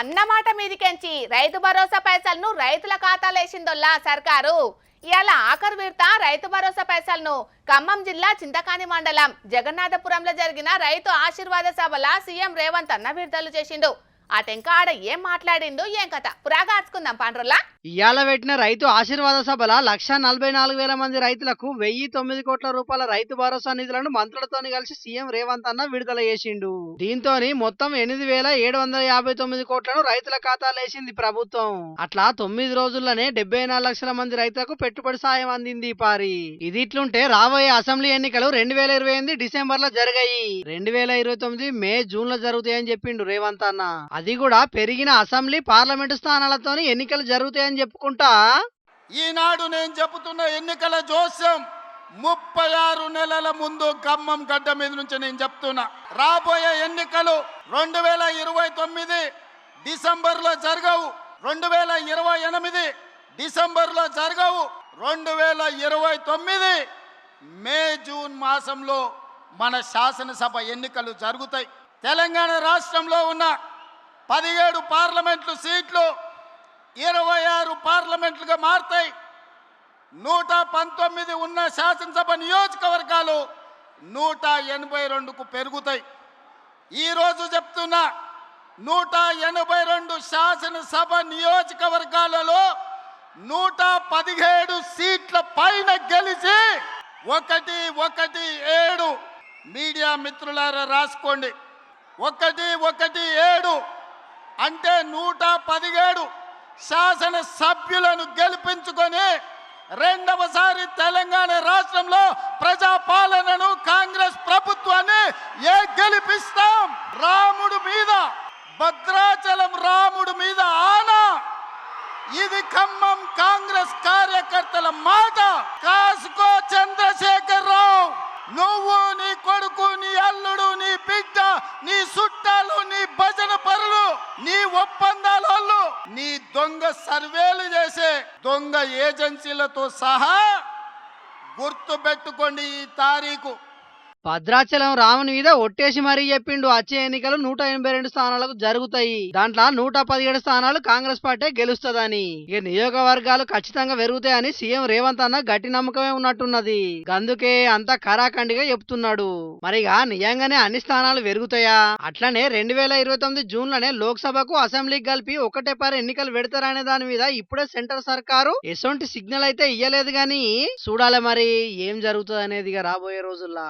అన్నమాట మీదికెంచి రైతు భరోసా పైసలను రైతుల ఖాతాలేసిందొల్లా సర్కారు. ఇయాల ఆఖరు విడత రైతు భరోసా పైసలను ఖమ్మం జిల్లా చింతకాని మండలం జగన్నాథపురంలో జరిగిన రైతు ఆశీర్వాద సభల సీఎం రేవంత్ అన్న విడుదల చేసిండు. ఆ టెంక ఆడ ఏం మాట్లాడిండు ఏం కథ పురాగార్చుకుందాం పాండ్రుల్లా. ఇయాల పెట్టిన రైతు ఆశీర్వాద సభల 1,44,000 మంది రైతులకు 1,009 కోట్ల రూపాయల రైతు భరోసా నిధులను మంత్రులతో కలిసి సీఎం రేవంత్ అన్న విడుదల చేసిండు. దీంతోని మొత్తం 8,759 కోట్లను రైతుల ఖాతాలో వేసింది ప్రభుత్వం. అట్లా 9 రోజుల్లోనే 74 లక్షల మంది రైతులకు పెట్టుబడి సాయం అందింది పారి. ఇది ఇట్లుంటే రాబోయే అసెంబ్లీ ఎన్నికలు 2028 డిసెంబర్ లో జరిగాయి, 2029 మే జూన్ లో జరుగుతాయని చెప్పిండు రేవంత్ అన్న. అది కూడా పెరిగిన అసెంబ్లీ పార్లమెంటు స్థానాలతో ఎన్నికలు జరుగుతాయని చెప్పుకుంటా ఈనాడు నేను చెబుతున్న ఎన్నికల జోస్యం 36 నెలల ముందు ఖమ్మం గడ్డ మీద నుంచి నేను చెప్తున్నా. రాబోయే ఎన్నికలు 2029 డిసెంబర్లో జరగవు, 2028 డిసెంబర్లో జరగవు, 2029 మే జూన్ మాసంలో మన శాసనసభ ఎన్నికలు జరుగుతాయి. తెలంగాణ రాష్ట్రంలో ఉన్న 17 పార్లమెంట్లు సీట్లు 26 పార్లమెంట్లుగా మారుతాయి. 119 ఉన్న శాసనసభ నియోజకవర్గాలు 182కు పెరుగుతాయి. ఈరోజు చెప్తున్నా 182 శాసనసభ నియోజకవర్గాలలో 117 సీట్ల పైన గెలిచి 117 మీడియా మిత్రులారా రాసుకోండి, 117 అంటే 117 శాసన సభ్యులను గెలిపించుకొని రెండవసారి తెలంగాణ రాష్ట్రంలో ప్రజాపాలనను కాంగ్రెస్ ప్రభుత్వాన్ని గెలిపిస్తాం. రాముడు మీద, భద్రాచలం రాముడు మీద ఆనా. ఇది ఖమ్మం కాంగ్రెస్ కార్యకర్తల మాట. కాసుకో చంద్రశేఖర్ రావు, నువ్వు, నీ కొడుకు, నీ అల్లుడు, నీ బిడ్డ, నీ చుట్టాలు, నీ భజన పరులు, నీ ఒప్పందాలు, నీ దొంగ సర్వేలు చేసే దొంగ ఏజెన్సీలతో సహా గుర్తు పెట్టుకోండి. ఈ తారీఖు భద్రాచలం రాముని మీద ఒట్టేసి మరీ చెప్పిండు వచ్చే ఎన్నికలు 182 స్థానాలకు జరుగుతాయి, దాంట్లో 117 స్థానాలు కాంగ్రెస్ పార్టీ గెలుస్తుందని. ఇక నియోజకవర్గాలు ఖచ్చితంగా పెరుగుతాయని సీఎం రేవంత్ అన్న గట్టి నమ్మకమే ఉన్నట్టున్నది. అందుకే అంతా ఖరాఖండిగా చెప్తున్నాడు. మరిగా నిజంగానే అన్ని స్థానాలు పెరుగుతాయా? అట్లనే 2029 జూన్ లోనే లోక్సభకు అసెంబ్లీకి కలిపి ఒకటే పారి ఎన్నికలు పెడతారనే దాని మీద ఇప్పుడే సెంటర్ సర్కారు ఎటువంటి సిగ్నల్ అయితే ఇయ్యలేదు గాని చూడాలి మరి ఏం జరుగుతుంది అనేది రాబోయే రోజుల్లో.